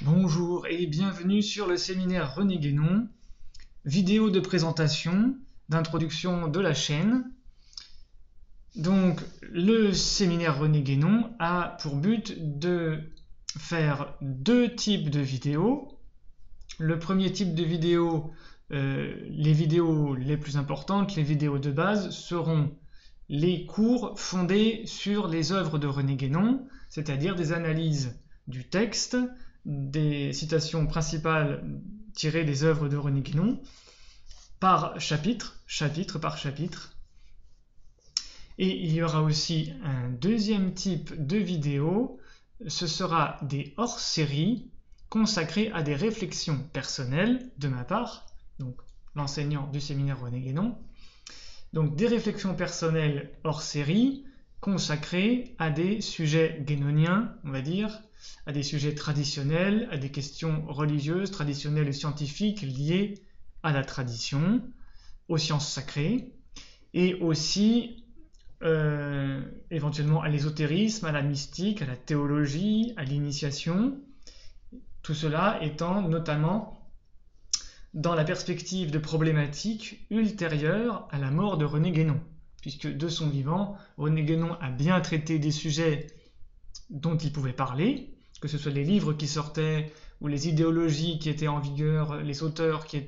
Bonjour et bienvenue sur le séminaire René Guénon, vidéo de présentation, d'introduction de la chaîne. Donc le séminaire René Guénon a pour but de faire deux types de vidéos. Le premier type de vidéo, les vidéos les plus importantes, les vidéos de base, seront les cours fondés sur les œuvres de René Guénon, c'est-à-dire des analyses du texte, des citations principales tirées des œuvres de René Guénon, par chapitre, chapitre par chapitre. Et il y aura aussi un deuxième type de vidéo, ce sera des hors-séries consacrées à des réflexions personnelles de ma part, donc l'enseignant du séminaire René Guénon. Donc des réflexions personnelles hors série consacrées à des sujets guénoniens, on va dire, à des sujets traditionnels, à des questions religieuses, traditionnelles et scientifiques liées à la tradition, aux sciences sacrées, et aussi éventuellement à l'ésotérisme, à la mystique, à la théologie, à l'initiation, tout cela étant notamment dans la perspective de problématiques ultérieures à la mort de René Guénon, puisque de son vivant, René Guénon a bien traité des sujets dont il pouvait parler, que ce soit les livres qui sortaient, ou les idéologies qui étaient en vigueur, les auteurs qui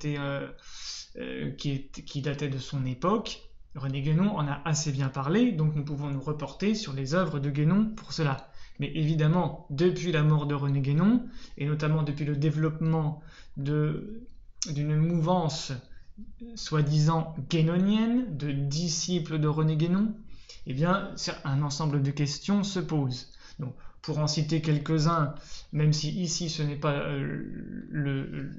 dataient de son époque. René Guénon en a assez bien parlé, donc nous pouvons nous reporter sur les œuvres de Guénon pour cela. Mais évidemment, depuis la mort de René Guénon, et notamment depuis le développement d'une mouvance soi-disant guénonienne, de disciples de René Guénon, eh bien, un ensemble de questions se posent. Donc, pour en citer quelques-uns, même si ici ce n'est pas le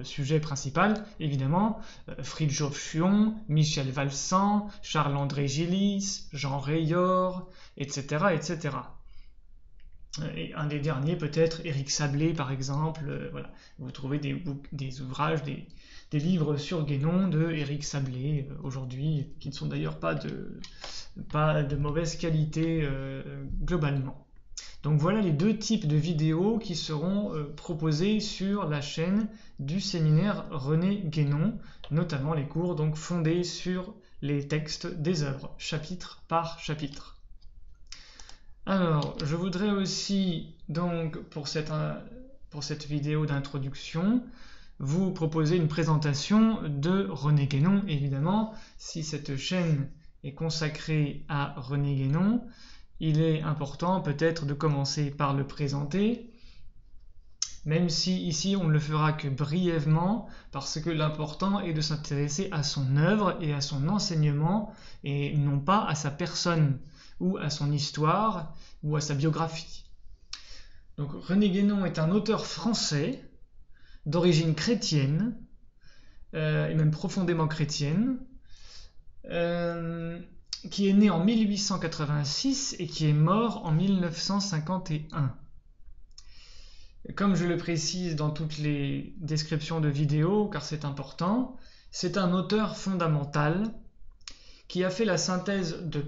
sujet principal, évidemment, Fridtjof Schuon, Michel Valsan, Charles-André Gillis, Jean Rayor, etc., etc. Et un des derniers peut-être Éric Sablé par exemple, voilà. Vous trouvez des ouvrages, des livres sur Guénon de Éric Sablé aujourd'hui, qui ne sont d'ailleurs pas de mauvaise qualité globalement. Donc voilà les deux types de vidéos qui seront proposées sur la chaîne du séminaire René Guénon, notamment les cours donc fondés sur les textes des œuvres, chapitre par chapitre. Alors, je voudrais aussi, donc, pour cette vidéo d'introduction, vous proposer une présentation de René Guénon, évidemment. Si cette chaîne est consacrée à René Guénon, il est important peut-être de commencer par le présenter, même si ici on ne le fera que brièvement, parce que l'important est de s'intéresser à son œuvre et à son enseignement, et non pas à sa personne, ou à son histoire, ou à sa biographie. Donc René Guénon est un auteur français, d'origine chrétienne, et même profondément chrétienne, qui est né en 1886 et qui est mort en 1951. Comme je le précise dans toutes les descriptions de vidéos, car c'est important, c'est un auteur fondamental qui a fait la synthèse de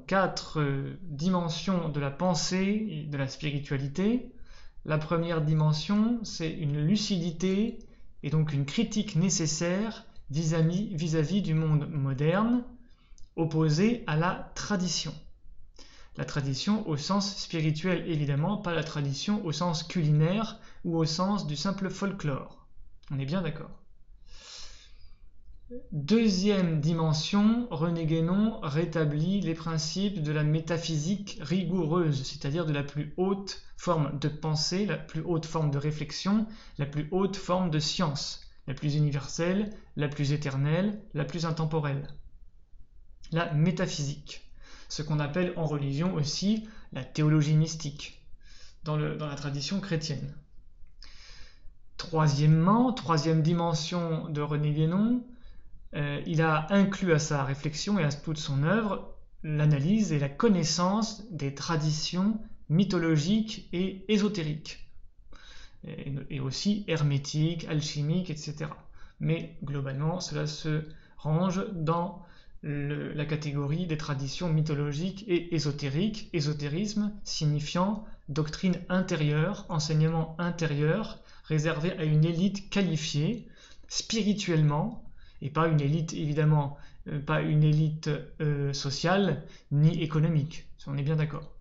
quatre dimensions de la pensée et de la spiritualité. La première dimension, c'est une lucidité et donc une critique nécessaire vis-à-vis du monde moderne, opposé à la tradition. La tradition au sens spirituel, évidemment, pas la tradition au sens culinaire ou au sens du simple folklore. On est bien d'accord. Deuxième dimension, René Guénon rétablit les principes de la métaphysique rigoureuse, c'est-à-dire de la plus haute forme de pensée, la plus haute forme de réflexion, la plus haute forme de science, la plus universelle, la plus éternelle, la plus intemporelle. La métaphysique, ce qu'on appelle en religion aussi la théologie mystique, dans la tradition chrétienne. Troisième dimension de René Guénon, il a inclus à sa réflexion et à toute son œuvre l'analyse et la connaissance des traditions mythologiques et ésotériques, et aussi hermétiques, alchimiques, etc. Mais globalement, cela se range dans la catégorie des traditions mythologiques et ésotériques, ésotérisme signifiant doctrine intérieure, enseignement intérieur, réservé à une élite qualifiée spirituellement, et pas une élite évidemment, pas une élite sociale ni économique, on est bien d'accord,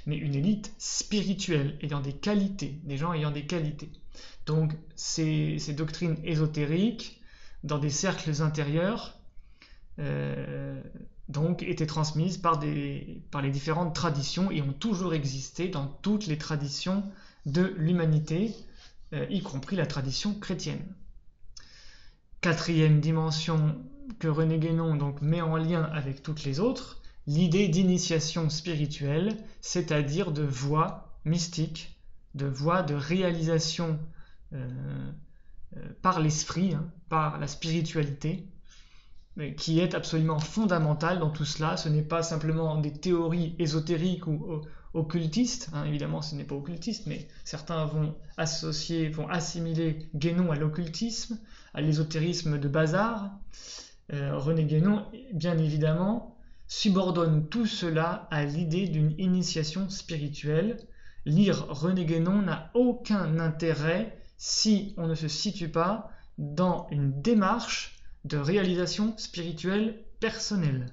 mais une élite spirituelle, ayant des qualités, des gens ayant des qualités. Donc ces doctrines ésotériques, dans des cercles intérieurs, donc étaient transmises par les différentes traditions et ont toujours existé dans toutes les traditions de l'humanité, y compris la tradition chrétienne. Quatrième dimension que René Guénon donc met en lien avec toutes les autres, l'idée d'initiation spirituelle, c'est-à-dire de voie mystique, de voie de réalisation par l'esprit, par la spiritualité, qui est absolument fondamentale dans tout cela. Ce n'est pas simplement des théories ésotériques ou occultistes, évidemment ce n'est pas occultiste, mais certains vont assimiler Guénon à l'occultisme, à l'ésotérisme de bazar. René Guénon, bien évidemment, subordonne tout cela à l'idée d'une initiation spirituelle. Lire René Guénon n'a aucun intérêt si on ne se situe pas dans une démarche de réalisation spirituelle personnelle.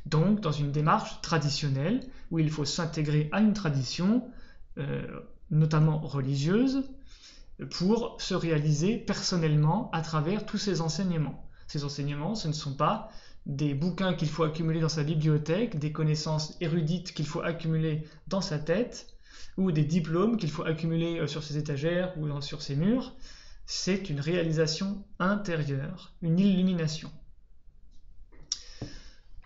Donc, dans une démarche traditionnelle, où il faut s'intégrer à une tradition, notamment religieuse, pour se réaliser personnellement à travers tous ces enseignements. Ces enseignements, ce ne sont pas des bouquins qu'il faut accumuler dans sa bibliothèque, des connaissances érudites qu'il faut accumuler dans sa tête, ou des diplômes qu'il faut accumuler sur ses étagères ou sur ses murs. C'est une réalisation intérieure, une illumination.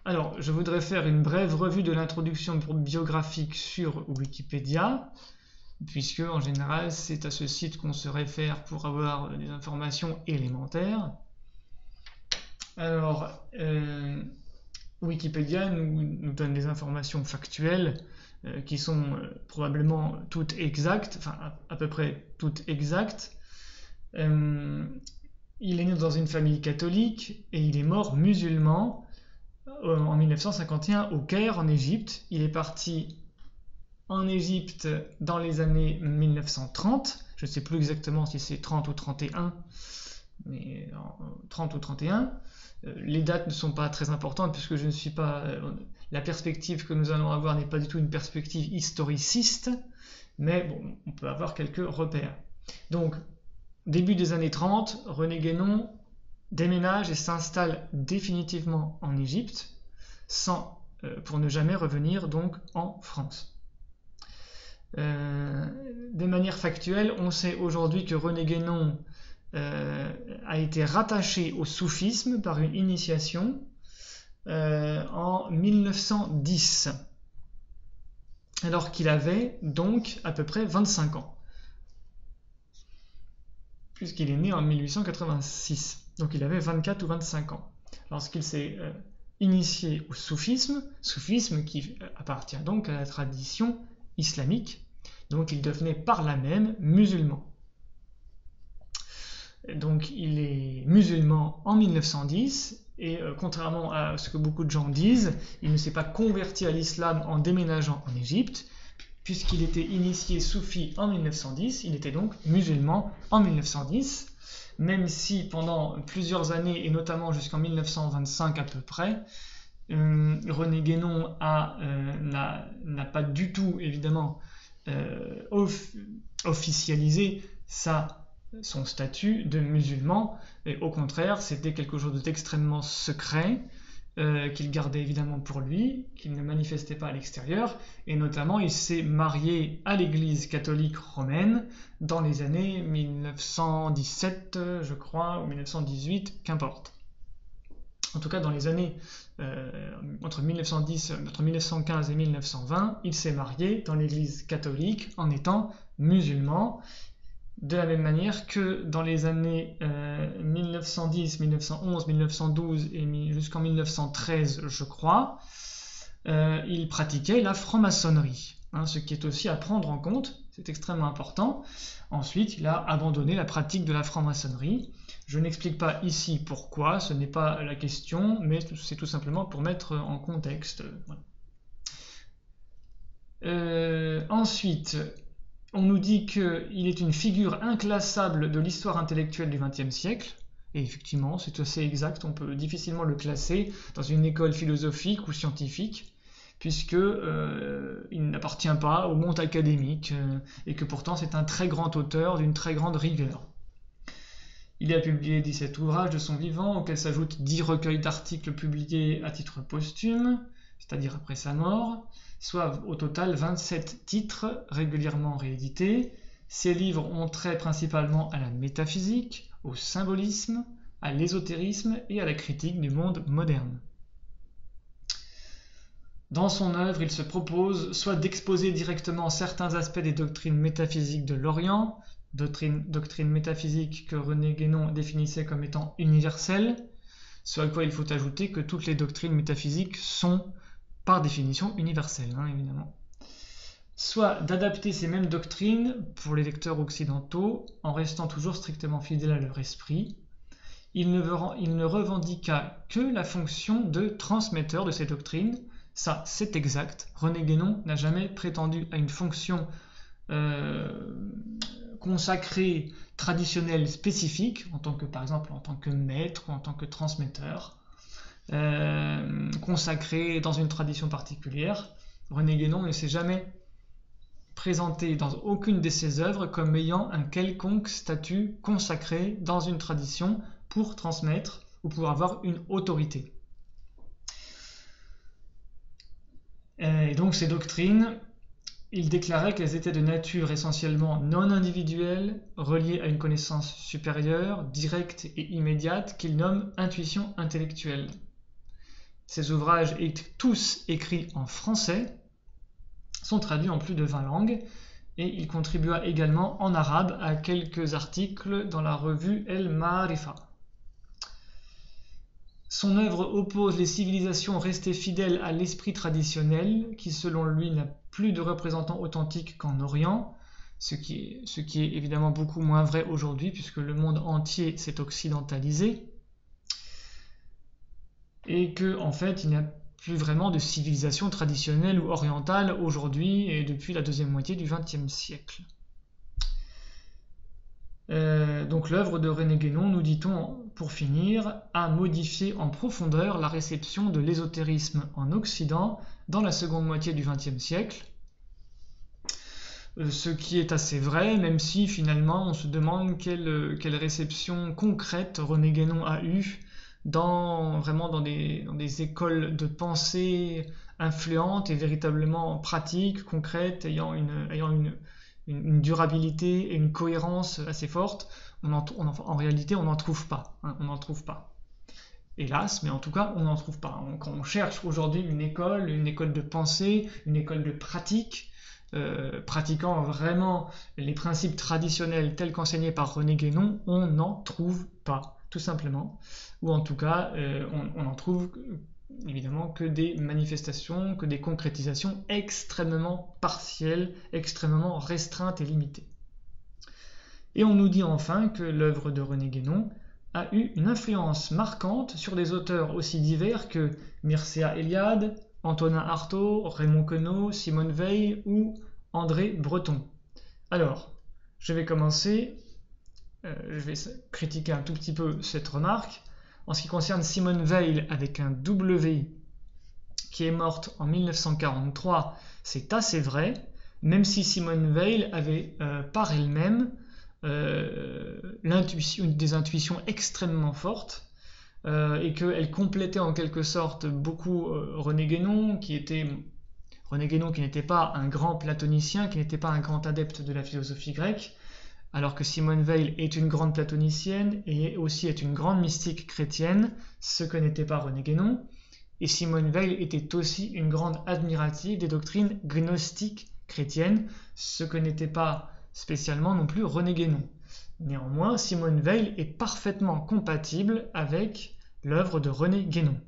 Alors, je voudrais faire une brève revue de l'introduction biographique sur Wikipédia, puisque en général c'est à ce site qu'on se réfère pour avoir des informations élémentaires. Alors, Wikipédia nous donne des informations factuelles qui sont probablement toutes exactes, enfin à peu près toutes exactes. Il est né dans une famille catholique et il est mort musulman en 1951 au Caire en Égypte. Il est parti en Égypte dans les années 1930, je ne sais plus exactement si c'est 30 ou 31, mais 30 ou 31. Les dates ne sont pas très importantes puisque je ne suis pas... la perspective que nous allons avoir n'est pas du tout une perspective historiciste, mais bon, on peut avoir quelques repères. Donc, début des années 30, René Guénon déménage et s'installe définitivement en Égypte, pour ne jamais revenir donc en France. De manière factuelle, on sait aujourd'hui que René Guénon a été rattaché au soufisme par une initiation en 1910, alors qu'il avait donc à peu près 25 ans, puisqu'il est né en 1886, donc il avait 24 ou 25 ans, lorsqu'il s'est initié au soufisme qui appartient donc à la tradition islamique, donc il devenait par là même musulman. Donc il est musulman en 1910 et contrairement à ce que beaucoup de gens disent, il ne s'est pas converti à l'islam en déménageant en Égypte, puisqu'il était initié soufi en 1910, il était donc musulman en 1910, même si pendant plusieurs années, et notamment jusqu'en 1925 à peu près, René Guénon n'a pas du tout, évidemment, officialisé son statut de musulman, et au contraire, c'était quelque chose d'extrêmement secret, qu'il gardait évidemment pour lui, qu'il ne manifestait pas à l'extérieur, et notamment il s'est marié à l'église catholique romaine dans les années 1917, je crois, ou 1918, qu'importe. En tout cas, dans les années entre 1915 et 1920, il s'est marié dans l'église catholique en étant musulman, de la même manière que dans les années 1910, 1911, 1912 et jusqu'en 1913, je crois, il pratiquait la franc-maçonnerie. Ce qui est aussi à prendre en compte, c'est extrêmement important. Ensuite, il a abandonné la pratique de la franc-maçonnerie. Je n'explique pas ici pourquoi, ce n'est pas la question, mais c'est tout simplement pour mettre en contexte. Voilà. Ensuite, on nous dit qu'il est une figure inclassable de l'histoire intellectuelle du XXe siècle. Et effectivement, c'est assez exact, on peut difficilement le classer dans une école philosophique ou scientifique, puisqu'il n'appartient pas au monde académique, et que pourtant c'est un très grand auteur d'une très grande rigueur. Il a publié 17 ouvrages de son vivant, auxquels s'ajoutent 10 recueils d'articles publiés à titre posthume, c'est-à-dire après sa mort, soit au total 27 titres régulièrement réédités. Ces livres ont trait principalement à la métaphysique, au symbolisme, à l'ésotérisme et à la critique du monde moderne. Dans son œuvre, il se propose soit d'exposer directement certains aspects des doctrines métaphysiques de l'Orient, doctrines métaphysiques que René Guénon définissait comme étant universelles, ce à quoi il faut ajouter que toutes les doctrines métaphysiques sont par définition universelles, évidemment. Soit d'adapter ces mêmes doctrines pour les lecteurs occidentaux en restant toujours strictement fidèles à leur esprit. Il ne revendiqua que la fonction de transmetteur de ces doctrines. Ça, c'est exact. René Guénon n'a jamais prétendu à une fonction consacrée, traditionnelle, spécifique, par exemple en tant que maître ou en tant que transmetteur, consacrée dans une tradition particulière. René Guénon ne s'est jamais présenté dans aucune de ses œuvres comme ayant un quelconque statut consacré dans une tradition pour transmettre ou pour avoir une autorité. Et donc ces doctrines, il déclarait qu'elles étaient de nature essentiellement non individuelle, reliées à une connaissance supérieure, directe et immédiate, qu'il nomme intuition intellectuelle. Ces ouvrages étaient tous écrits en français, sont traduits en plus de 20 langues, et il contribua également en arabe à quelques articles dans la revue El Ma'arifa. Son œuvre oppose les civilisations restées fidèles à l'esprit traditionnel, qui selon lui n'a plus de représentants authentiques qu'en Orient, ce qui est évidemment beaucoup moins vrai aujourd'hui, puisque le monde entier s'est occidentalisé, et que en fait il n'y a plus vraiment de civilisation traditionnelle ou orientale aujourd'hui et depuis la deuxième moitié du XXe siècle. Donc l'œuvre de René Guénon, nous dit-on pour finir, a modifié en profondeur la réception de l'ésotérisme en Occident dans la seconde moitié du XXe siècle, ce qui est assez vrai, même si finalement on se demande quelle réception concrète René Guénon a eue dans des écoles de pensée influentes et véritablement pratiques, concrètes, ayant une durabilité et une cohérence assez forte. En réalité, on n'en trouve pas. On n'en trouve pas. Hélas, mais en tout cas, on n'en trouve pas. Quand on cherche aujourd'hui une école de pensée, une école de pratique, pratiquant vraiment les principes traditionnels tels qu'enseignés par René Guénon, on n'en trouve pas, tout simplement. Ou en tout cas, on n'en trouve évidemment que des manifestations, que des concrétisations extrêmement partielles, extrêmement restreintes et limitées. Et on nous dit enfin que l'œuvre de René Guénon a eu une influence marquante sur des auteurs aussi divers que Mircea Eliade, Antonin Artaud, Raymond Queneau, Simone Weil ou André Breton. Alors, je vais commencer, je vais critiquer un tout petit peu cette remarque. En ce qui concerne Simone Weil avec un W, qui est morte en 1943, c'est assez vrai, même si Simone Weil avait par elle-même des intuitions extrêmement fortes, et qu'elle complétait en quelque sorte beaucoup René Guénon, qui n'était pas un grand platonicien, qui n'était pas un grand adepte de la philosophie grecque, alors que Simone Weil est une grande platonicienne et aussi est une grande mystique chrétienne, ce que n'était pas René Guénon, et Simone Weil était aussi une grande admirative des doctrines gnostiques chrétiennes, ce que n'était pas spécialement non plus René Guénon. Néanmoins, Simone Weil est parfaitement compatible avec l'œuvre de René Guénon.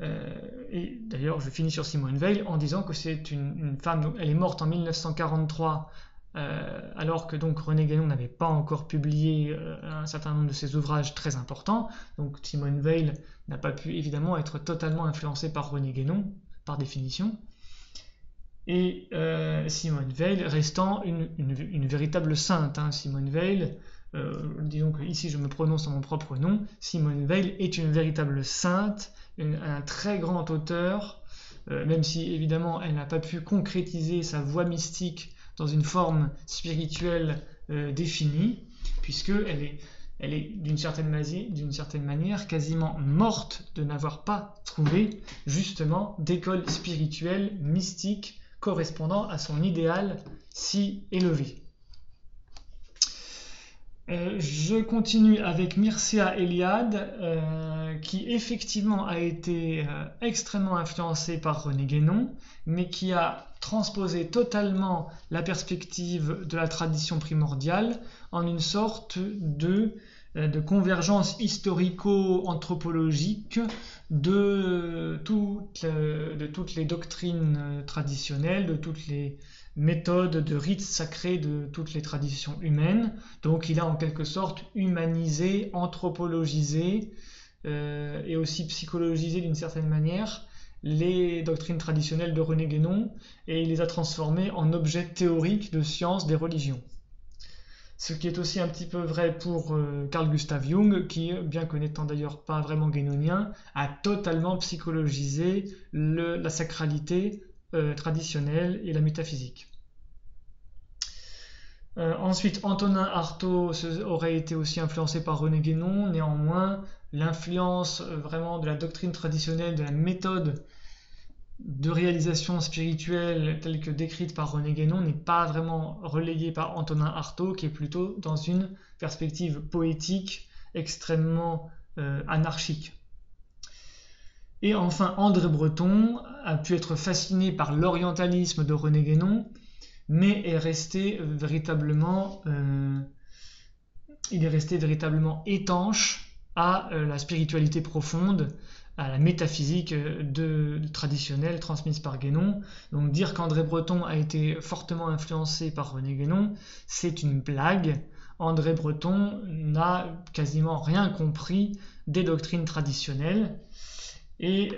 Et d'ailleurs, je finis sur Simone Weil en disant que c'est une femme, elle est morte en 1943, alors que donc René Guénon n'avait pas encore publié un certain nombre de ses ouvrages très importants. Donc Simone Weil n'a pas pu évidemment être totalement influencée par René Guénon, par définition. Et Simone Weil restant une véritable sainte. Simone Weil, disons que ici je me prononce en mon propre nom, Simone Weil est une véritable sainte, un très grand auteur, même si évidemment elle n'a pas pu concrétiser sa voie mystique dans une forme spirituelle définie, puisqu'elle est d'une certaine manière quasiment morte de n'avoir pas trouvé justement d'école spirituelle mystique correspondant à son idéal si élevé. Je continue avec Mircea Eliade, qui effectivement a été extrêmement influencé par René Guénon, mais qui a transposé totalement la perspective de la tradition primordiale en une sorte de convergence historico-anthropologique de toutes les doctrines traditionnelles, de toutes les méthodes de rites sacrés de toutes les traditions humaines. Donc il a en quelque sorte humanisé, anthropologisé et aussi psychologisé d'une certaine manière les doctrines traditionnelles de René Guénon, et il les a transformées en objets théoriques de science des religions. Ce qui est aussi un petit peu vrai pour Carl Gustav Jung, qui, bien que n'étant d'ailleurs pas vraiment guénonien, a totalement psychologisé la sacralité traditionnelle et la métaphysique. Ensuite, Antonin Artaud aurait été aussi influencé par René Guénon. Néanmoins, l'influence vraiment de la doctrine traditionnelle, de la méthode de réalisation spirituelle telle que décrite par René Guénon n'est pas vraiment relayée par Antonin Artaud, qui est plutôt dans une perspective poétique extrêmement anarchique. Et enfin, André Breton a pu être fasciné par l'orientalisme de René Guénon, mais il est resté véritablement étanche à la spiritualité profonde, à la métaphysique traditionnelle transmise par Guénon. Donc dire qu'André Breton a été fortement influencé par René Guénon, c'est une blague. André Breton n'a quasiment rien compris des doctrines traditionnelles, et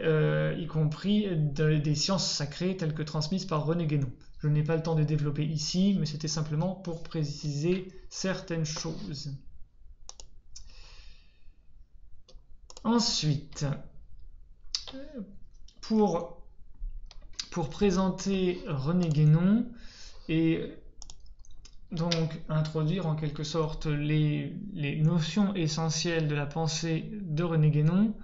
y compris des sciences sacrées telles que transmises par René Guénon. Je n'ai pas le temps de développer ici, mais c'était simplement pour préciser certaines choses. Ensuite, pour présenter René Guénon et donc introduire en quelque sorte les notions essentielles de la pensée de René Guénon,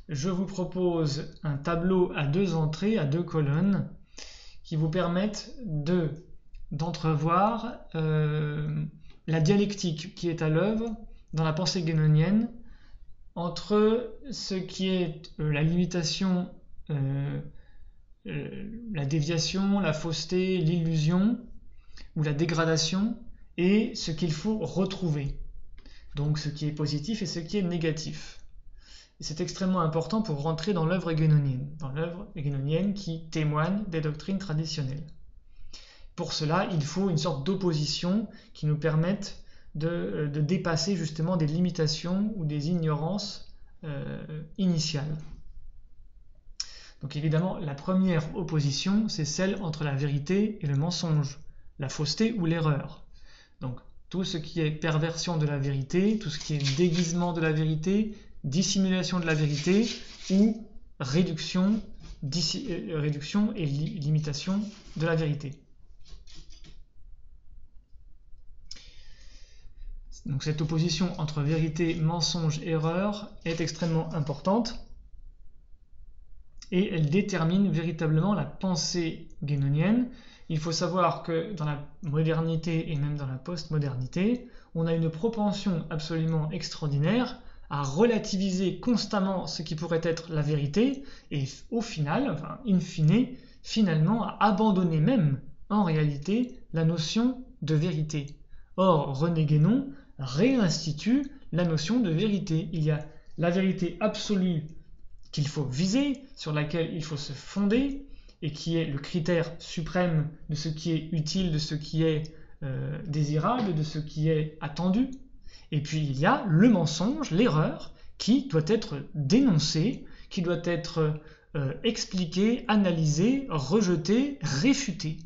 je vous propose un tableau à 2 entrées, à 2 colonnes, qui vous permettent d'entrevoir la dialectique qui est à l'œuvre dans la pensée guénonienne entre ce qui est la limitation, la déviation, la fausseté, l'illusion ou la dégradation, et ce qu'il faut retrouver. Donc ce qui est positif et ce qui est négatif. Et c'est extrêmement important pour rentrer dans l'œuvre guénonienne qui témoigne des doctrines traditionnelles. Pour cela, il faut une sorte d'opposition qui nous permette de dépasser justement des limitations ou des ignorances initiales. Donc évidemment, la première opposition, c'est celle entre la vérité et le mensonge, la fausseté ou l'erreur. Donc tout ce qui est perversion de la vérité, tout ce qui est déguisement de la vérité, dissimulation de la vérité ou réduction et limitation de la vérité. Donc cette opposition entre vérité, mensonge, erreur est extrêmement importante et elle détermine véritablement la pensée guénonienne. Il faut savoir que dans la modernité et même dans la postmodernité, on a une propension absolument extraordinaire à relativiser constamment ce qui pourrait être la vérité et au final, in fine, finalement à abandonner même en réalité la notion de vérité. Or, René Guénon réinstitue la notion de vérité. Il y a la vérité absolue qu'il faut viser, sur laquelle il faut se fonder, et qui est le critère suprême de ce qui est utile, de ce qui est désirable, de ce qui est attendu. Et puis il y a le mensonge, l'erreur, qui doit être dénoncée, qui doit être expliqué, analysé, rejeté, réfuté.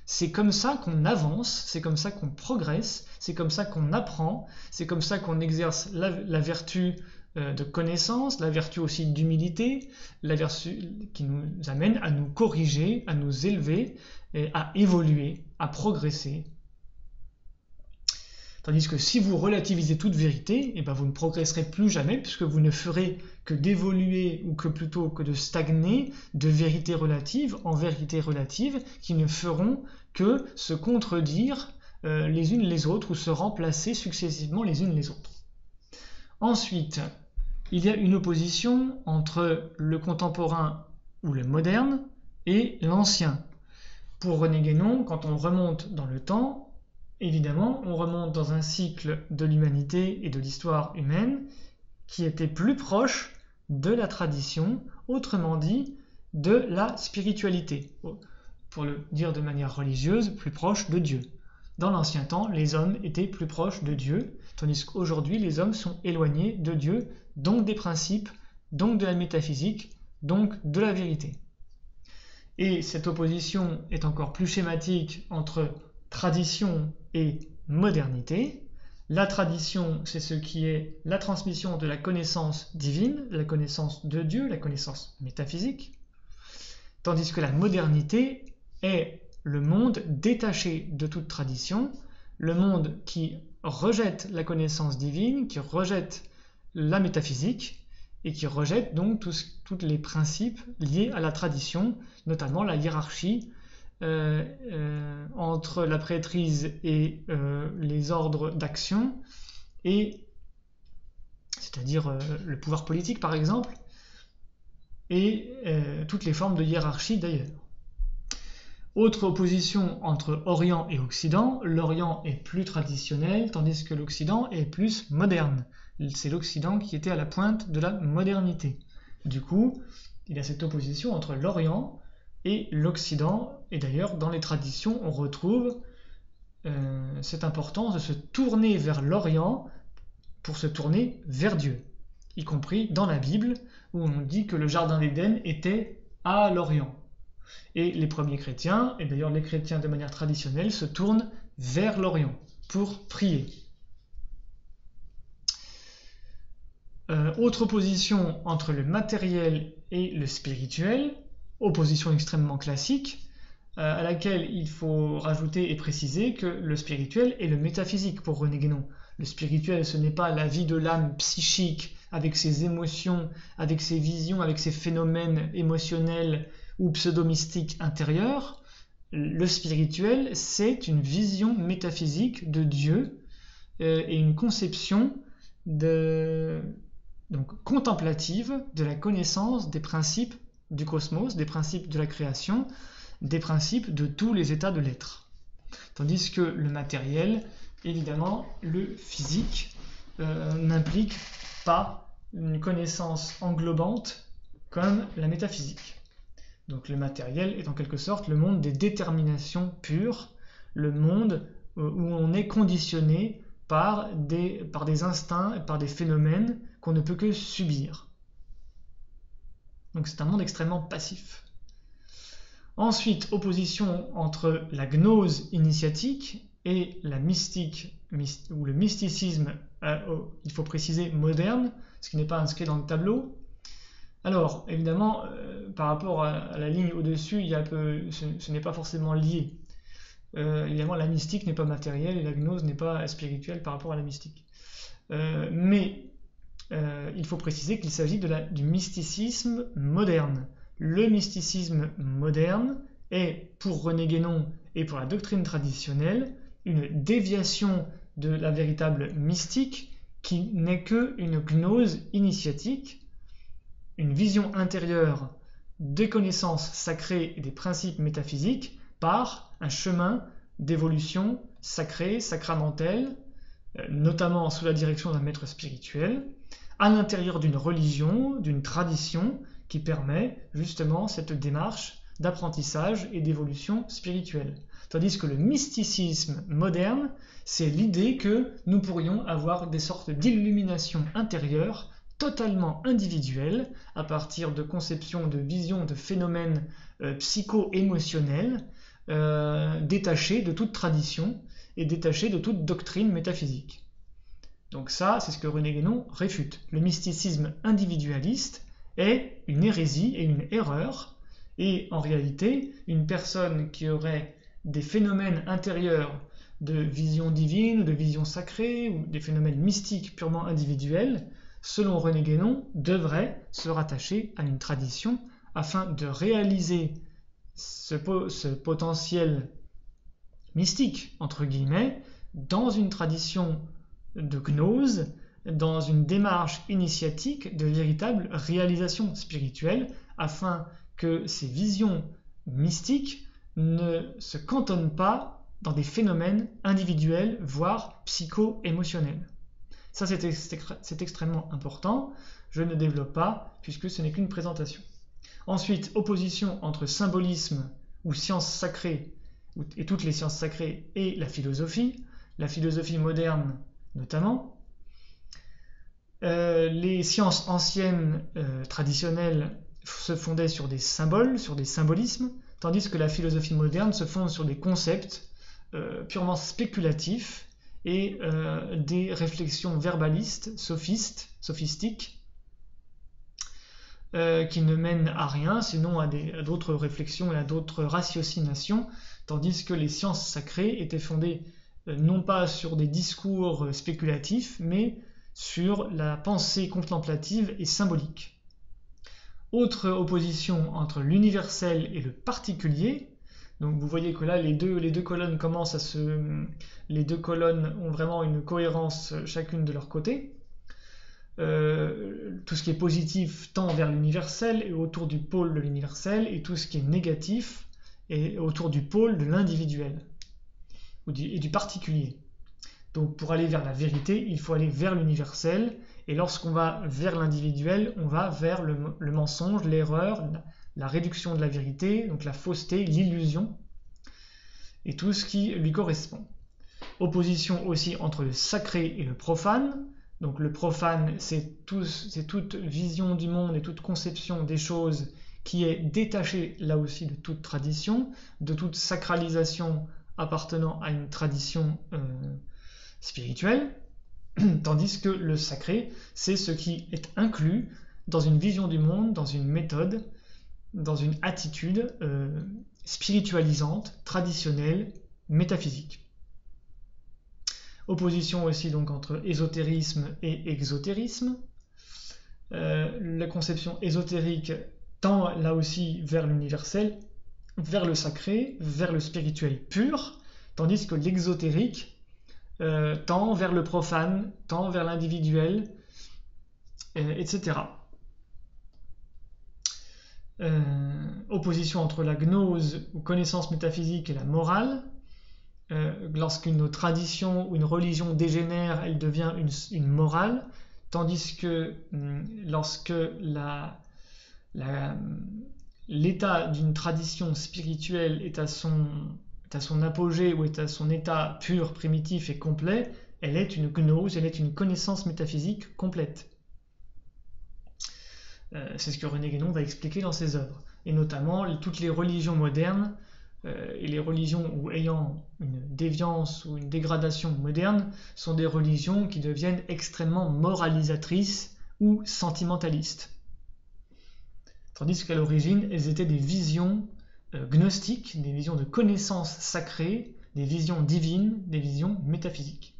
C'est comme ça qu'on avance, c'est comme ça qu'on progresse, c'est comme ça qu'on apprend, c'est comme ça qu'on exerce la vertu de connaissance, la vertu aussi d'humilité, la vertu qui nous amène à nous corriger, à nous élever, et à évoluer, à progresser. Tandis que si vous relativisez toute vérité, vous ne progresserez plus jamais, puisque vous ne ferez que d'évoluer, ou que plutôt que de stagner de vérité relative en vérité relative, qui ne feront que se contredire les unes les autres, ou se remplacer successivement les unes les autres. Ensuite, il y a une opposition entre le contemporain ou le moderne et l'ancien. Pour René Guénon, quand on remonte dans le temps, évidemment, on remonte dans un cycle de l'humanité et de l'histoire humaine qui était plus proche de la tradition, autrement dit, de la spiritualité. Pour le dire de manière religieuse, plus proche de Dieu. Dans l'ancien temps, les hommes étaient plus proches de Dieu, tandis qu'aujourd'hui, les hommes sont éloignés de Dieu, donc des principes, donc de la métaphysique, donc de la vérité. Et cette opposition est encore plus schématique entre tradition et modernité. La tradition, c'est ce qui est la transmission de la connaissance divine, la connaissance de Dieu, la connaissance métaphysique, tandis que la modernité est le monde détaché de toute tradition, le monde qui rejette la connaissance divine, qui rejette la métaphysique, et qui rejette donc tous les principes liés à la tradition, notamment la hiérarchie entre la prêtrise et les ordres d'action, c'est-à-dire le pouvoir politique par exemple, et toutes les formes de hiérarchie d'ailleurs. Autre opposition entre Orient et Occident, l'Orient est plus traditionnel, tandis que l'Occident est plus moderne. C'est l'Occident qui était à la pointe de la modernité. Du coup, il y a cette opposition entre l'Orient et l'Occident, et d'ailleurs dans les traditions on retrouve cette importance de se tourner vers l'Orient pour se tourner vers Dieu, y compris dans la Bible où on dit que le jardin d'Éden était à l'Orient. Et les premiers chrétiens, et d'ailleurs les chrétiens de manière traditionnelle, se tournent vers l'Orient pour prier. Autre opposition entre le matériel et le spirituel, opposition extrêmement classique, à laquelle il faut rajouter et préciser que le spirituel est le métaphysique pour René Guénon. Le spirituel, ce n'est pas la vie de l'âme psychique, avec ses émotions, avec ses visions, avec ses phénomènes émotionnels ou pseudo-mystiques intérieurs. Le spirituel, c'est une vision métaphysique de Dieu et une conception donc contemplative de la connaissance des principes du cosmos, des principes de la création, des principes de tous les états de l'être. Tandis que le matériel, évidemment, le physique, n'implique pas une connaissance englobante comme la métaphysique. Donc le matériel est en quelque sorte le monde des déterminations pures, le monde où on est conditionné par des instincts, par des phénomènes qu'on ne peut que subir. Donc c'est un monde extrêmement passif. Ensuite, opposition entre la gnose initiatique et la mystique, ou le mysticisme, il faut préciser moderne, ce qui n'est pas inscrit dans le tableau. Alors, évidemment, par rapport à la ligne au-dessus, ce n'est pas forcément lié. Évidemment, la mystique n'est pas matérielle et la gnose n'est pas spirituelle par rapport à la mystique. Mais il faut préciser qu'il s'agit du mysticisme moderne. Le mysticisme moderne est, pour René Guénon et pour la doctrine traditionnelle, une déviation de la véritable mystique qui n'est qu'une gnose initiatique, une vision intérieure des connaissances sacrées et des principes métaphysiques par un chemin d'évolution sacrée, sacramentelle, notamment sous la direction d'un maître spirituel, à l'intérieur d'une religion, d'une tradition qui permet justement cette démarche d'apprentissage et d'évolution spirituelle. Tandis que le mysticisme moderne, c'est l'idée que nous pourrions avoir des sortes d'illumination intérieure totalement individuelles à partir de conceptions, de visions, de phénomènes psycho-émotionnels détachés de toute tradition et détachés de toute doctrine métaphysique. Donc ça, c'est ce que René Guénon réfute. Le mysticisme individualiste est une hérésie et une erreur, et en réalité, une personne qui aurait des phénomènes intérieurs de vision divine ou de vision sacrée ou des phénomènes mystiques purement individuels, selon René Guénon, devrait se rattacher à une tradition afin de réaliser ce potentiel mystique, entre guillemets, dans une tradition de gnose, dans une démarche initiatique de véritable réalisation spirituelle, afin que ces visions mystiques ne se cantonnent pas dans des phénomènes individuels, voire psycho-émotionnels. Ça, c'est extrêmement important. Je ne développe pas, puisque ce n'est qu'une présentation. Ensuite, opposition entre symbolisme ou sciences sacrées, et toutes les sciences sacrées, et la philosophie moderne notamment. Les sciences anciennes traditionnelles se fondaient sur des symboles, sur des symbolismes, tandis que la philosophie moderne se fonde sur des concepts purement spéculatifs et des réflexions verbalistes, sophistiques, qui ne mènent à rien, sinon à d'autres réflexions et à d'autres ratiocinations, tandis que les sciences sacrées étaient fondées non pas sur des discours spéculatifs, mais sur la pensée contemplative et symbolique. Autre opposition entre l'universel et le particulier. Donc vous voyez que là les deux colonnes commencent à les deux colonnes ont vraiment une cohérence chacune de leur côté. Tout ce qui est positif tend vers l'universel et autour du pôle de l'universel, et tout ce qui est négatif est autour du pôle de l'individuel et du particulier. Donc pour aller vers la vérité, il faut aller vers l'universel, et lorsqu'on va vers l'individuel, on va vers le mensonge, l'erreur, la réduction de la vérité, donc la fausseté, l'illusion, et tout ce qui lui correspond. Opposition aussi entre le sacré et le profane. Donc le profane, c'est toute vision du monde et toute conception des choses qui est détachée là aussi de toute tradition, de toute sacralisation appartenant à une tradition spirituelle, tandis que le sacré, c'est ce qui est inclus dans une vision du monde, dans une méthode, dans une attitude spiritualisante, traditionnelle, métaphysique. Opposition aussi donc entre ésotérisme et exotérisme. La conception ésotérique tend là aussi vers l'universel, vers le sacré, vers le spirituel pur, tandis que l'exotérique tend vers le profane, tend vers l'individuel, etc. Opposition entre la gnose ou connaissance métaphysique et la morale. Lorsqu'une tradition ou une religion dégénère, elle devient une morale, tandis que lorsque l'état d'une tradition spirituelle est à son apogée ou est à son état pur, primitif et complet, elle est une gnose, elle est une connaissance métaphysique complète. C'est ce que René Guénon va expliquer dans ses œuvres. Et notamment, toutes les religions modernes et les religions ayant une déviance ou une dégradation moderne sont des religions qui deviennent extrêmement moralisatrices ou sentimentalistes. Tandis qu'à l'origine, elles étaient des visions gnostiques, des visions de connaissances sacrées, des visions divines, des visions métaphysiques.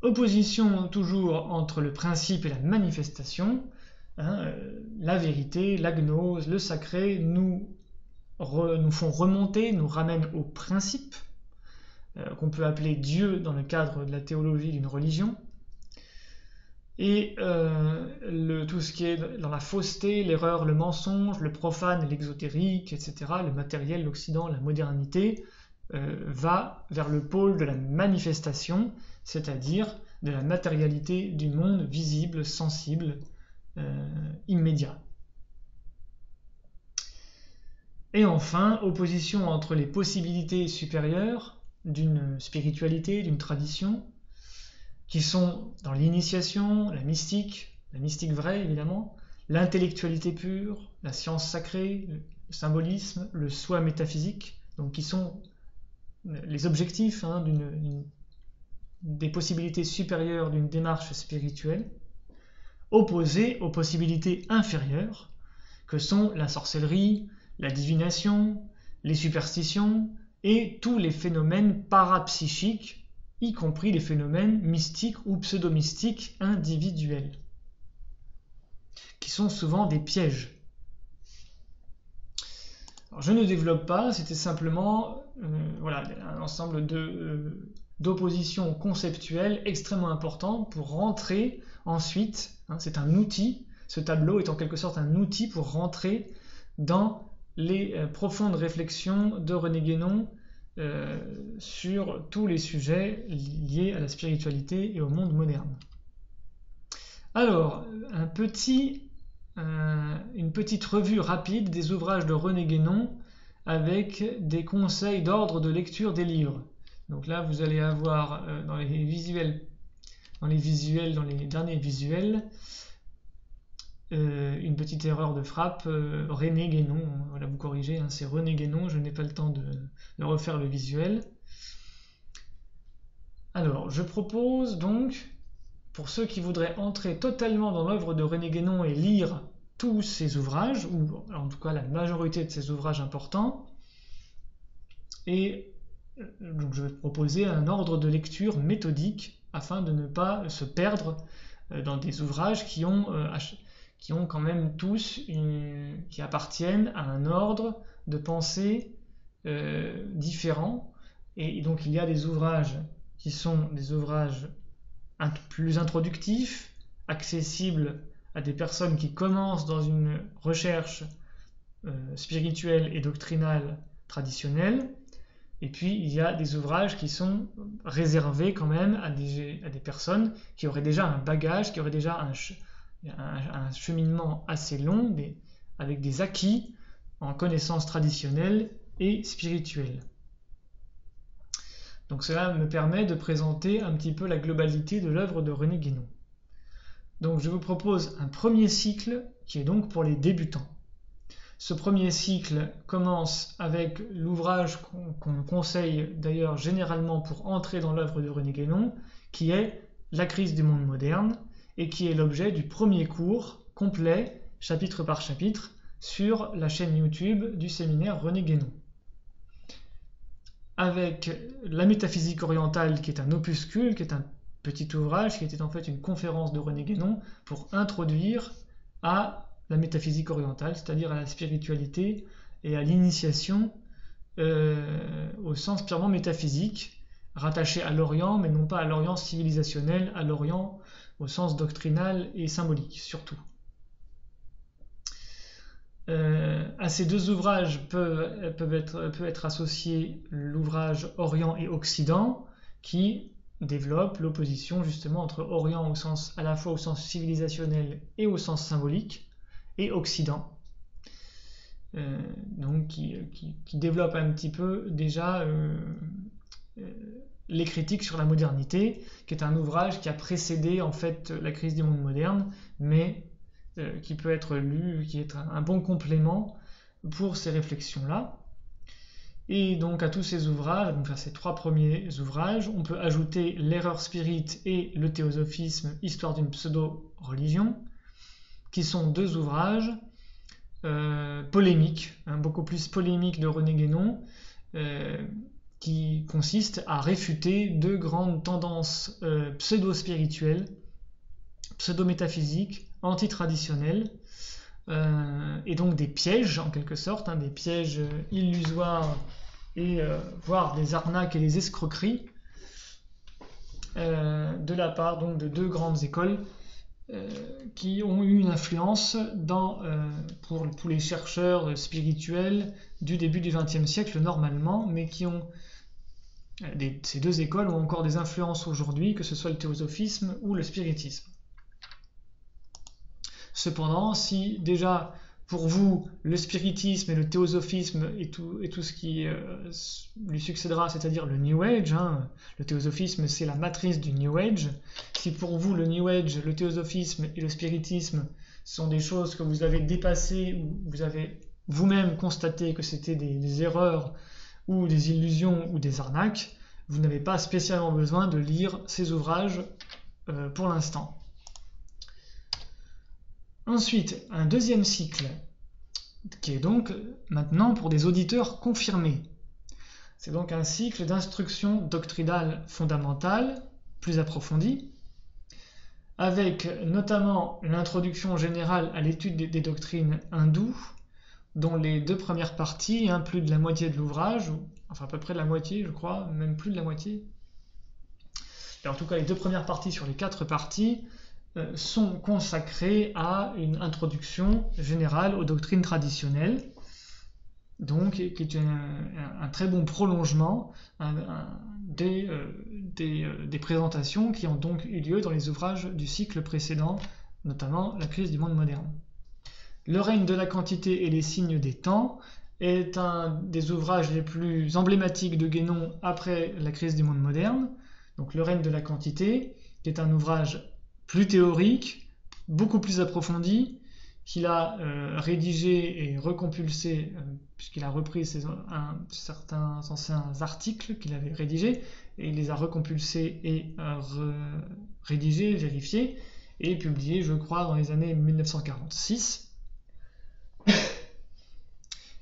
Opposition toujours entre le principe et la manifestation. La vérité, la gnose, le sacré nous font remonter, nous ramènent au principe, qu'on peut appeler Dieu dans le cadre de la théologie d'une religion. Et tout ce qui est dans la fausseté, l'erreur, le mensonge, le profane, l'exotérique, etc., le matériel, l'Occident, la modernité, va vers le pôle de la manifestation, c'est-à-dire de la matérialité du monde visible, sensible, immédiat. Et enfin, opposition entre les possibilités supérieures d'une spiritualité, d'une tradition, qui sont dans l'initiation, la mystique vraie évidemment, l'intellectualité pure, la science sacrée, le symbolisme, le soi métaphysique, donc qui sont les objectifs des possibilités supérieures d'une démarche spirituelle, opposés aux possibilités inférieures, que sont la sorcellerie, la divination, les superstitions et tous les phénomènes parapsychiques, y compris les phénomènes mystiques ou pseudo-mystiques individuels, qui sont souvent des pièges. Alors, je ne développe pas, c'était simplement un ensemble d'oppositions conceptuelles extrêmement importantes pour rentrer ensuite, c'est un outil, ce tableau est en quelque sorte un outil pour rentrer dans les profondes réflexions de René Guénon sur tous les sujets liés à la spiritualité et au monde moderne. Alors, une petite revue rapide des ouvrages de René Guénon avec des conseils d'ordre de lecture des livres. Donc là, vous allez avoir dans les derniers visuels, une petite erreur de frappe, René Guénon, voilà, vous corrigez, c'est René Guénon, je n'ai pas le temps de refaire le visuel. Alors, je propose donc, pour ceux qui voudraient entrer totalement dans l'œuvre de René Guénon et lire tous ses ouvrages, ou en tout cas la majorité de ses ouvrages importants, et donc je vais proposer un ordre de lecture méthodique afin de ne pas se perdre dans des ouvrages qui ont quand même tous qui appartiennent à un ordre de pensée différent. Et donc il y a des ouvrages qui sont des ouvrages plus introductifs, accessibles à des personnes qui commencent dans une recherche spirituelle et doctrinale traditionnelle. Et puis il y a des ouvrages qui sont réservés quand même à des personnes qui auraient déjà un bagage, qui auraient déjà un cheminement assez long, avec des acquis en connaissances traditionnelles et spirituelles. Donc cela me permet de présenter un petit peu la globalité de l'œuvre de René Guénon. Donc je vous propose un premier cycle qui est donc pour les débutants. Ce premier cycle commence avec l'ouvrage qu'on conseille d'ailleurs généralement pour entrer dans l'œuvre de René Guénon, qui est La crise du monde moderne, et qui est l'objet du premier cours complet, chapitre par chapitre, sur la chaîne YouTube du séminaire René Guénon. Avec La métaphysique orientale, qui est un opuscule, qui est un petit ouvrage, qui était en fait une conférence de René Guénon pour introduire à la métaphysique orientale, c'est-à-dire à la spiritualité et à l'initiation au sens purement métaphysique, rattaché à l'Orient, mais non pas à l'Orient civilisationnel, à l'Orient au sens doctrinal et symbolique, surtout. À ces deux ouvrages peut être associé l'ouvrage Orient et Occident, qui développe l'opposition justement entre Orient à la fois au sens civilisationnel et au sens symbolique, et Occident, donc qui développe un petit peu déjà les critiques sur la modernité, qui est un ouvrage qui a précédé en fait la crise du monde moderne, mais qui peut être lu, qui est un bon complément pour ces réflexions-là. Et donc à tous ces ouvrages, donc à ces trois premiers ouvrages, on peut ajouter L'erreur spirit et Le théosophisme, histoire d'une pseudo-religion, qui sont deux ouvrages polémiques, beaucoup plus polémiques de René Guénon, qui consistent à réfuter deux grandes tendances pseudo-spirituelles, pseudo-métaphysiques, antitraditionnelles, et donc des pièges en quelque sorte, des pièges illusoires et voire des arnaques et des escroqueries de la part donc de deux grandes écoles qui ont eu une influence pour tous les chercheurs spirituels du début du XXe siècle normalement, mais qui ont Ces deux écoles ont encore des influences aujourd'hui, que ce soit le théosophisme ou le spiritisme. Cependant, si déjà pour vous le spiritisme et le théosophisme et tout ce qui lui succédera, c'est-à-dire le New Age, le théosophisme c'est la matrice du New Age, si pour vous le New Age, le théosophisme et le spiritisme sont des choses que vous avez dépassées ou vous avez vous-même constaté que c'était des erreurs ou des illusions ou des arnaques, vous n'avez pas spécialement besoin de lire ces ouvrages pour l'instant. Ensuite, un deuxième cycle, qui est donc maintenant pour des auditeurs confirmés. C'est donc un cycle d'instruction doctrinale fondamentale, plus approfondie, avec notamment l'introduction générale à l'étude des doctrines hindoues, dont les 2 premières parties, plus de la moitié de l'ouvrage, enfin à peu près de la moitié je crois, même plus de la moitié. Et en tout cas les 2 premières parties sur les 4 parties, sont consacrés à une introduction générale aux doctrines traditionnelles, donc qui est un très bon prolongement des présentations qui ont donc eu lieu dans les ouvrages du cycle précédent, notamment la crise du monde moderne. Le règne de la quantité et les signes des temps est un des ouvrages les plus emblématiques de Guénon après la crise du monde moderne. Donc le règne de la quantité, qui est un ouvrage plus théorique, beaucoup plus approfondi, qu'il a rédigé et recompulsé, puisqu'il a repris certains anciens articles qu'il avait rédigés, et il les a recompulsés et rédigés, vérifiés, et publiés, je crois, dans les années 1946.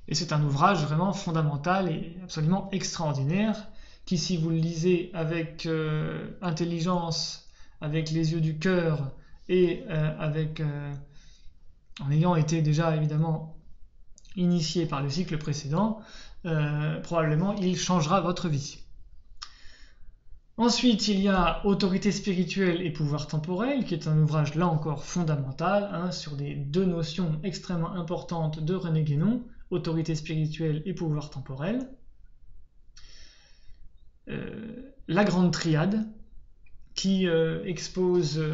Et c'est un ouvrage vraiment fondamental et absolument extraordinaire, qui, si vous le lisez avec intelligence, avec les yeux du cœur et en ayant été déjà évidemment initié par le cycle précédent, probablement il changera votre vie. Ensuite, il y a Autorité spirituelle et pouvoir temporel, qui est un ouvrage là encore fondamental, sur des 2 notions extrêmement importantes de René Guénon, autorité spirituelle et pouvoir temporel. La grande triade, qui expose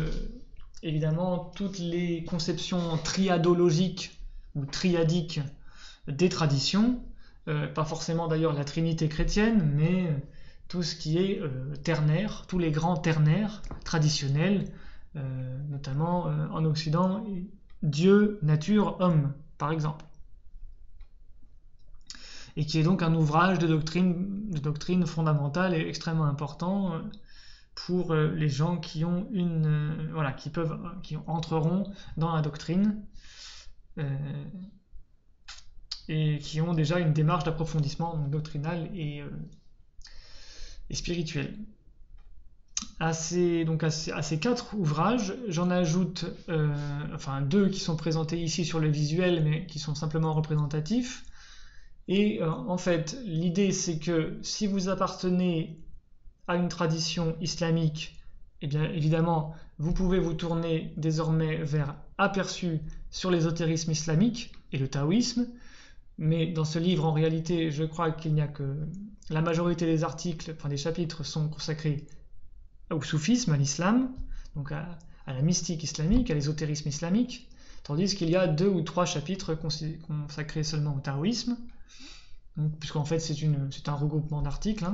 évidemment toutes les conceptions triadologiques ou triadiques des traditions, pas forcément d'ailleurs la trinité chrétienne, mais tout ce qui est ternaire, tous les grands ternaires traditionnels, notamment en Occident, Dieu, nature, homme, par exemple. Et qui est donc un ouvrage de doctrine fondamentale et extrêmement important pour les gens qui ont qui entreront dans la doctrine et qui ont déjà une démarche d'approfondissement doctrinal et spirituel. À ces 4 ouvrages, j'en ajoute 2 qui sont présentés ici sur le visuel, mais qui sont simplement représentatifs. Et en fait, l'idée c'est que si vous appartenez à une tradition islamique, eh bien évidemment, vous pouvez vous tourner désormais vers Aperçu sur l'ésotérisme islamique et le taoïsme, mais dans ce livre, en réalité, je crois qu'il n'y a que la majorité des articles, des chapitres sont consacrés au soufisme, à l'islam, donc à la mystique islamique, à l'ésotérisme islamique, tandis qu'il y a 2 ou 3 chapitres consacrés seulement au taoïsme, puisqu'en fait c'est un regroupement d'articles.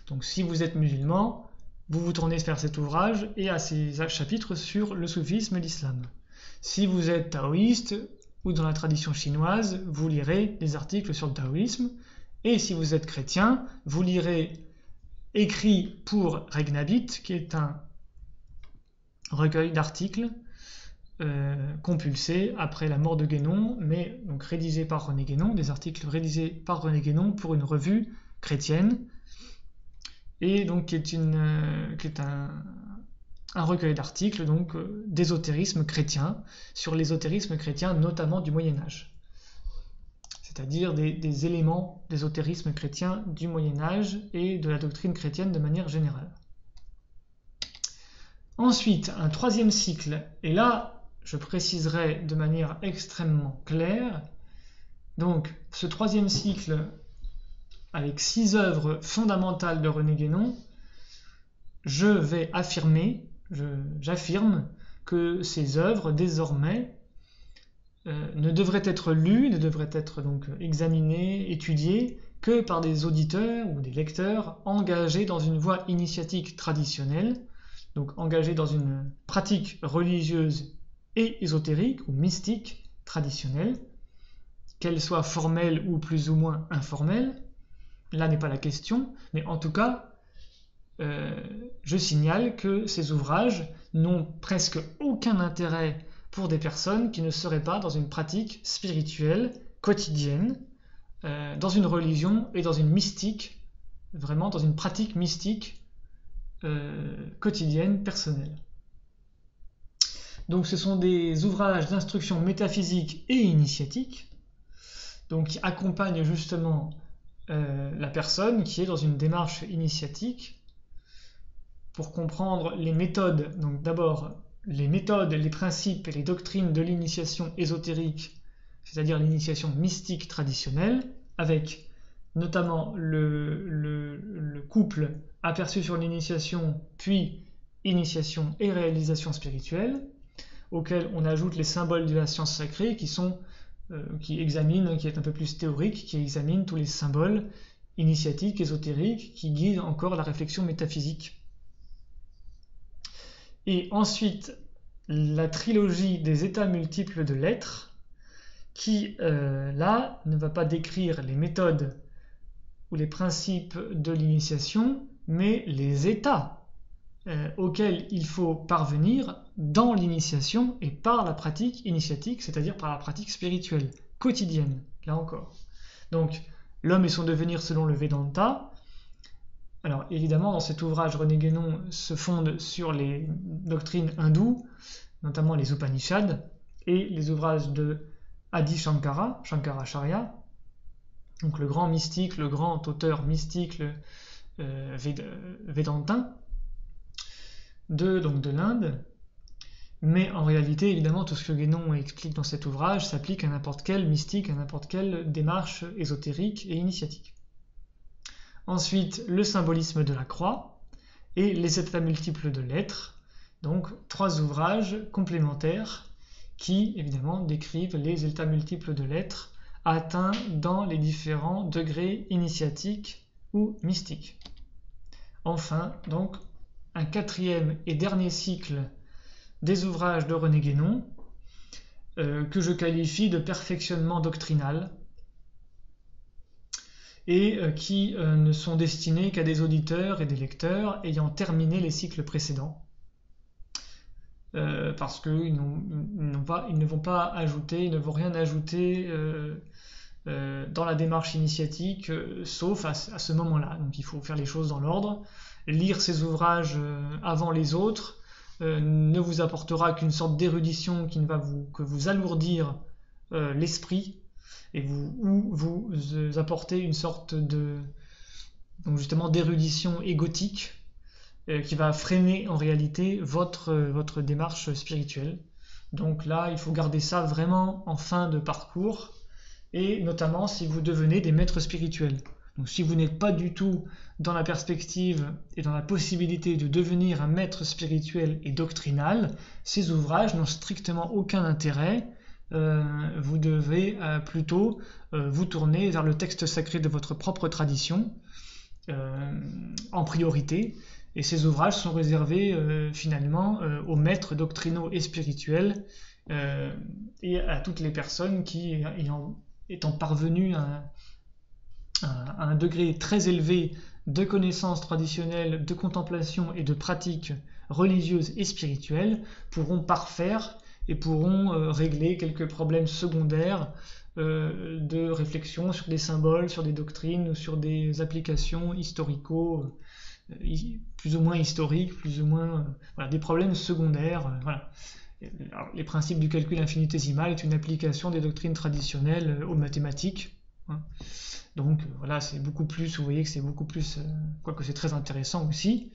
Donc si vous êtes musulman, vous vous tournez vers cet ouvrage et à ces chapitres sur le soufisme et l'islam. Si vous êtes taoïste ou dans la tradition chinoise, vous lirez des articles sur le taoïsme. Et si vous êtes chrétien, vous lirez Écrit pour Regnabit, qui est un recueil d'articles compulsés après la mort de Guénon, mais donc rédigés par René Guénon, des articles rédigés par René Guénon pour une revue chrétienne, et donc qui est un recueil d'articles donc d'ésotérisme chrétien, sur l'ésotérisme chrétien notamment du Moyen-Âge, c'est-à-dire des éléments d'ésotérisme chrétien du Moyen-Âge et de la doctrine chrétienne de manière générale. Ensuite, un 3e cycle, et là je préciserai de manière extrêmement claire, donc ce 3e cycle avec 6 œuvres fondamentales de René Guénon, je vais j'affirme que ces œuvres, désormais, ne devraient être lues, ne devraient être donc examinées, étudiées, que par des auditeurs ou des lecteurs engagés dans une voie initiatique traditionnelle, donc engagés dans une pratique religieuse et ésotérique ou mystique traditionnelle, qu'elle soit formelle ou plus ou moins informelle. Là n'est pas la question, mais en tout cas, je signale que ces ouvrages n'ont presque aucun intérêt pour des personnes qui ne seraient pas dans une pratique spirituelle quotidienne, dans une religion et dans une mystique, vraiment dans une pratique mystique quotidienne, personnelle. Donc ce sont des ouvrages d'instruction métaphysique et initiatique, donc qui accompagnent justement la personne qui est dans une démarche initiatique pour comprendre les méthodes, donc d'abord les méthodes, les principes et les doctrines de l'initiation ésotérique, c'est-à-dire l'initiation mystique traditionnelle, avec notamment le couple aperçu sur l'initiation, puis initiation et réalisation spirituelle, auquel on ajoute les symboles de la science sacrée qui est un peu plus théorique, qui examine tous les symboles initiatiques, ésotériques, qui guident encore la réflexion métaphysique. Et ensuite, la trilogie des états multiples de l'être, qui, là, ne va pas décrire les méthodes ou les principes de l'initiation, mais les états auxquels il faut parvenir dans l'initiation et par la pratique initiatique, c'est-à-dire par la pratique spirituelle, quotidienne, là encore. Donc, l'homme et son devenir selon le Vedanta. Alors évidemment, dans cet ouvrage, René Guénon se fonde sur les doctrines hindoues, notamment les Upanishads, et les ouvrages de Adi Shankara, Shankaracharya, donc le grand mystique, le grand auteur mystique védantin de l'Inde. Mais en réalité, évidemment, tout ce que Guénon explique dans cet ouvrage s'applique à n'importe quel mystique, à n'importe quelle démarche ésotérique et initiatique. Ensuite, le symbolisme de la croix et les états multiples de l'être, donc 3 ouvrages complémentaires qui, évidemment, décrivent les états multiples de l'être atteints dans les différents degrés initiatiques ou mystiques. Enfin, donc, un 4e et dernier cycle des ouvrages de René Guénon, que je qualifie de perfectionnement doctrinal, et qui ne sont destinés qu'à des auditeurs et des lecteurs ayant terminé les cycles précédents, parce qu'ils ne vont pas ajouter, ils ne vont rien ajouter dans la démarche initiatique, sauf à ce moment-là. Donc il faut faire les choses dans l'ordre. Lire ces ouvrages avant les autres ne vous apportera qu'une sorte d'érudition qui ne va que vous alourdir l'esprit, et vous apporter une sorte donc justement d'érudition égotique qui va freiner en réalité votre démarche spirituelle. Donc là, il faut garder ça vraiment en fin de parcours, et notamment si vous devenez des maîtres spirituels. Donc si vous n'êtes pas du tout dans la perspective et dans la possibilité de devenir un maître spirituel et doctrinal, ces ouvrages n'ont strictement aucun intérêt. Vous devez plutôt vous tourner vers le texte sacré de votre propre tradition en priorité, et ces ouvrages sont réservés finalement aux maîtres doctrinaux et spirituels et à toutes les personnes qui, étant parvenues à un degré très élevé de connaissances traditionnelles, de contemplation et de pratiques religieuses et spirituelles, pourront parfaire et pourront régler quelques problèmes secondaires de réflexion sur des symboles, sur des doctrines, ou sur des applications historico, plus ou moins historiques, plus ou moins voilà, des problèmes secondaires. Voilà. Alors, les principes du calcul infinitésimal est une application des doctrines traditionnelles aux mathématiques. Hein. Donc voilà, c'est beaucoup plus, vous voyez que c'est beaucoup plus, quoique c'est très intéressant aussi,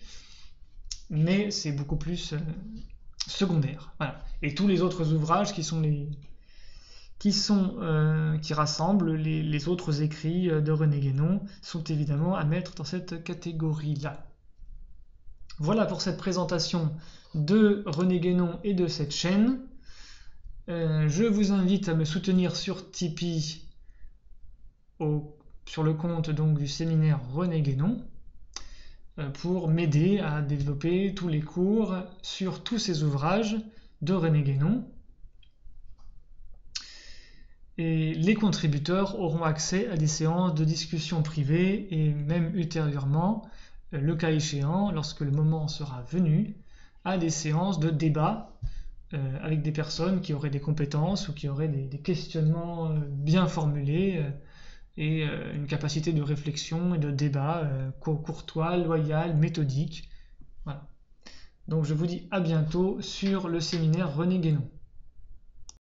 mais c'est beaucoup plus secondaire. Voilà. Et tous les autres ouvrages qui qui rassemblent les autres écrits de René Guénon, sont évidemment à mettre dans cette catégorie-là. Voilà pour cette présentation de René Guénon et de cette chaîne. Je vous invite à me soutenir sur Tipeee sur le compte donc du séminaire René Guénon pour m'aider à développer tous les cours sur tous ces ouvrages de René Guénon. Et les contributeurs auront accès à des séances de discussion privée et même ultérieurement, le cas échéant, lorsque le moment sera venu, à des séances de débat avec des personnes qui auraient des compétences ou qui auraient des questionnements bien formulés et une capacité de réflexion et de débat courtois, loyal, méthodique. Voilà. Donc je vous dis à bientôt sur le séminaire René Guénon.